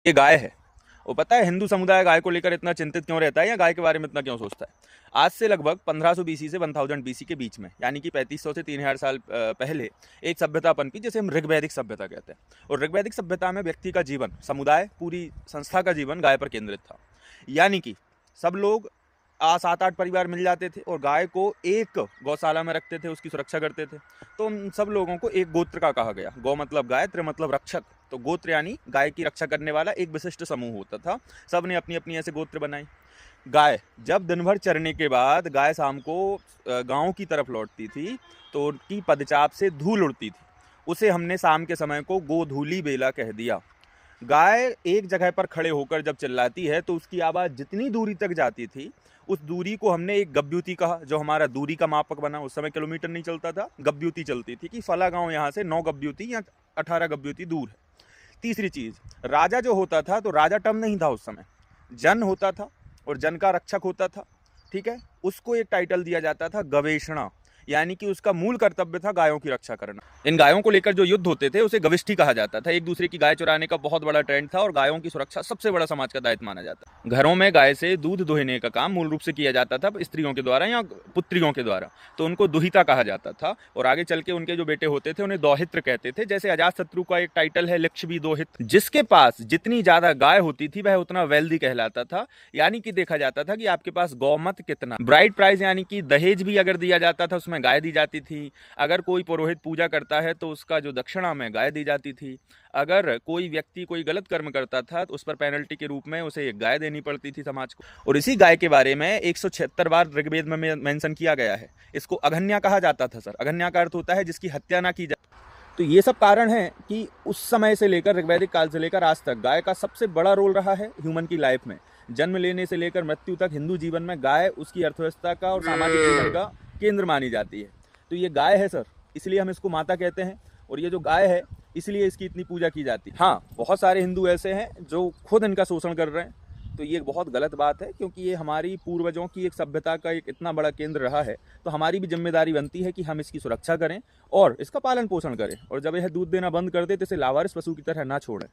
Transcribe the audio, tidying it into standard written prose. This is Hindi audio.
ये गाय है। वो पता है हिंदू समुदाय गाय को लेकर इतना चिंतित क्यों रहता है या गाय के बारे में इतना क्यों सोचता है? आज से लगभग 1500 बीसी से 1000 बीसी के बीच में, यानी कि 3500 से 3000 साल पहले एक सभ्यता पनपी जिसे हम ऋग्वैदिक सभ्यता कहते हैं। और ऋग्वैदिक सभ्यता में व्यक्ति का जीवन, समुदाय, पूरी संस्था का जीवन गाय पर केंद्रित था। यानी कि सब लोग 7-8 परिवार मिल जाते थे और गाय को एक गौशाला में रखते थे, उसकी सुरक्षा करते थे। तो उन सब लोगों को एक गोत्र का कहा गया। गौ मतलब गाय, त्र मतलब रक्षक। तो गोत्र यानी गाय की रक्षा करने वाला एक विशिष्ट समूह होता था। सब ने अपनी अपनी ऐसे गोत्र बनाई। गाय जब दिन भर चरने के बाद गाय शाम को गांव की तरफ लौटती थी तो उनकी पदचाप से धूल उड़ती थी। उसे हमने शाम के समय को गोधूली बेला कह दिया। गाय एक जगह पर खड़े होकर जब चिल्लाती है तो उसकी आवाज़ जितनी दूरी तक जाती थी, उस दूरी को हमने एक गब्यूती कहा, जो हमारा दूरी का मापक बना। उस समय किलोमीटर नहीं चलता था, गब्यूती चलती थी कि फला गांव यहाँ से 9 गब्यूती या 18 गब्यूती दूर है। तीसरी चीज़, राजा जो होता था तो राजा टर्म नहीं था उस समय, जन होता था और जन का रक्षक होता था। ठीक है, उसको एक टाइटल दिया जाता था गवेषणा, यानी कि उसका मूल कर्तव्य था गायों की रक्षा करना। इन गायों को लेकर जो युद्ध होते थे उसे गविष्ठी कहा जाता था। एक दूसरे की गाय चुराने का बहुत बड़ा ट्रेंड था और गायों की सुरक्षा सबसे बड़ा समाज का दायित्व माना जाता है। घरों में गाय से दूध दुहने का काम मूल रूप से किया जाता था स्त्रियों के द्वारा या पुत्रियों के द्वारा, तो उनको दुहिता कहा जाता था। और आगे चल के उनके जो बेटे होते थे उन्हें दौहित्र कहते थे। जैसे अजातशत्रु का एक टाइटल है लिच्छवी दोहित्र। जिसके पास जितनी ज्यादा गाय होती थी वह उतना वेल्दी कहलाता था। यानी कि देखा जाता था कि आपके पास गौमत कितना। ब्राइड प्राइज यानी कि दहेज भी अगर दिया जाता था उसमें गाय दी जाती थी। अगर कोई पुरोहित पूजा करता है तो उसका जो दक्षिणा में गाय दी जाती थी। अगर कोई व्यक्ति कोई गलत कर्म करता था तो उस पर पेनल्टी के रूप में उसे एक गाय देनी पड़ती थी समाज को। और इसी गाय के बारे में 176 बार ऋग्वेद में मेंशन किया गया है। इसको अघन्या कहा जाता था सर। अघन्या का अर्थ होता है जिसकी हत्या ना की जाए। तो ये सब कारण है कि उस समय से लेकर ऋग्वैदिक काल से लेकर आज तक गाय का सबसे बड़ा रोल रहा है ह्यूमन की लाइफ में। जन्म लेने से लेकर मृत्यु तक हिंदू जीवन में गाय उसकी अर्थव्यवस्था का और सामाजिक जीवन का केंद्र मानी जाती है। तो ये गाय है सर, इसलिए हम इसको माता कहते हैं। और ये जो गाय है इसलिए इसकी इतनी पूजा की जाती है। हाँ, बहुत सारे हिंदू ऐसे हैं जो खुद इनका शोषण कर रहे हैं, तो ये बहुत गलत बात है, क्योंकि ये हमारी पूर्वजों की एक सभ्यता का एक इतना बड़ा केंद्र रहा है। तो हमारी भी जिम्मेदारी बनती है कि हम इसकी सुरक्षा करें और इसका पालन पोषण करें। और जब यह दूध देना बंद कर दे तो इसे लावारिस पशु की तरह ना छोड़ें।